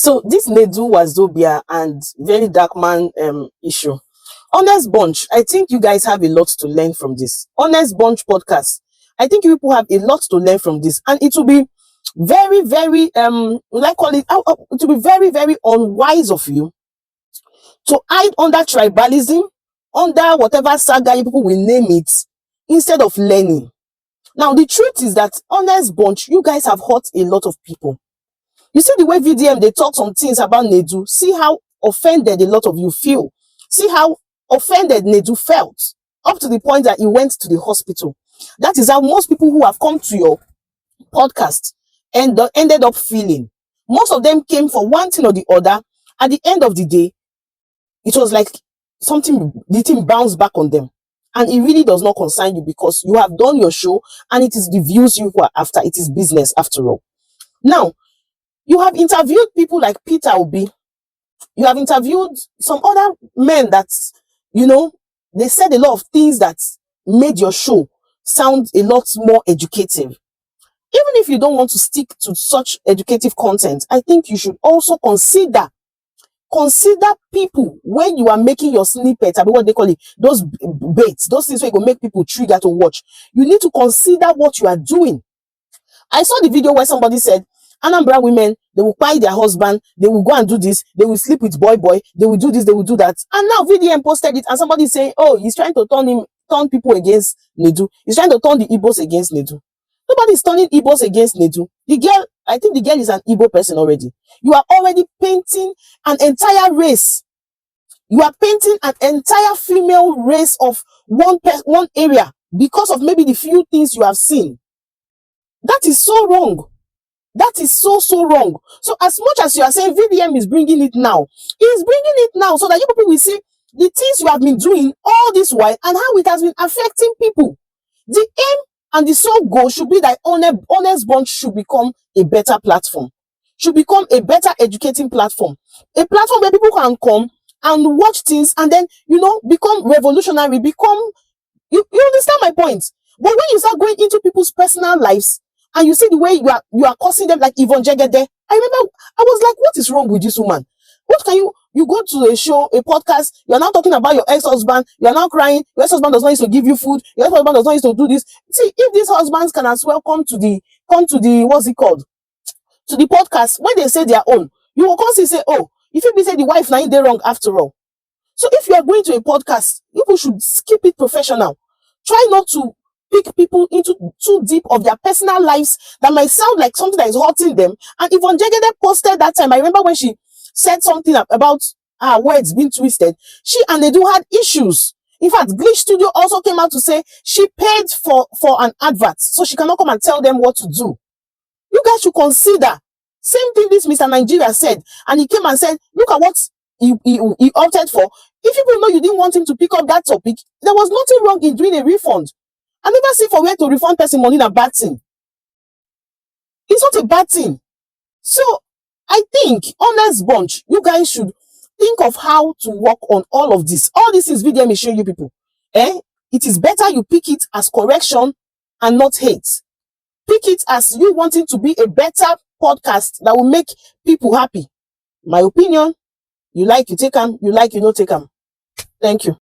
So this Neduwazobia and Verydarkblackman issue. HonestBunch, I think you guys have a lot to learn from this. HonestBunch podcast. I think you people have a lot to learn from this, and it will be very, very like call it, it will be very, very unwise of you to hide under tribalism, under whatever saga you people will name it, instead of learning. Now, the truth is that HonestBunch, you guys have hurt a lot of people. You see the way VDM, they talk some things about Nedu. See how offended a lot of you feel. See how offended Nedu felt, up to the point that he went to the hospital. That is how most people who have come to your podcast ended up feeling. Most of them came for one thing or the other. At the end of the day, it was like the thing bounced back on them. And it really does not concern you, because you have done your show and it is the views you are after. It is business after all. Now, you have interviewed people like Peter Obi. You have interviewed some other men that, they said a lot of things that made your show sound a lot more educative. Even if you don't want to stick to such educative content, I think you should also consider people when you are making your snippet, I mean, what they call it, those baits, those things where you go make people trigger to watch. You need to consider what you are doing. I saw the video where somebody said, Anambra women, they will buy their husband, they will go and do this, they will sleep with boy, they will do this, they will do that. And now VDM posted it, and somebody saying, oh, he's trying to turn people against Nedu. He's trying to turn the Igbos against Nedu. Nobody is turning Igbos against Nedu. The girl, I think the girl is an Igbo person already. You are already painting an entire race. You are painting an entire female race of one area because of maybe the few things you have seen. That is so wrong. That is so wrong. So as much as you are saying VDM is bringing it now, he is bringing it now so that you people will see the things you have been doing all this while and how it has been affecting people. The aim and the sole goal should be that HonestBunch should become a better platform, should become a better educating platform, a platform where people can come and watch things and then, become revolutionary, you understand my point? But when you start going into people's personal lives, and you see the way you are cursing them like Yvonne Jegede. I remember, I was like, what is wrong with this woman? What can you go to a show, a podcast, you're now talking about your ex-husband, you're now crying, your ex-husband does not used to give you food, your ex-husband does not used to do this. See, if these husbands can as well come to the, what's it called? To the podcast, when they say their own, you will constantly say, oh, if you say the wife now they're wrong after all. So if you are going to a podcast, people should keep it professional. Try not to pick people into too deep of their personal lives that might sound like something that is hurting them. And Yvonne Jegede posted that time, I remember when she said something about her words being twisted, she and Nedu had issues. In fact, Glitch Studio also came out to say she paid for an advert, so she cannot come and tell them what to do. You guys should consider. Same thing this Mr. Nigeria said, and he came and said, look at what he opted for. If people know you didn't want him to pick up that topic, there was nothing wrong in doing a refund. I never see for where to refund person money in a bad thing. It's not a bad thing. So I think HonestBunch, you guys should think of how to work on all of this. All this is VDM is showing you people. It is better you pick it as correction and not hate. Pick it as you wanting to be a better podcast that will make people happy. My opinion, you like, you take them, you like, you don't take them. Thank you.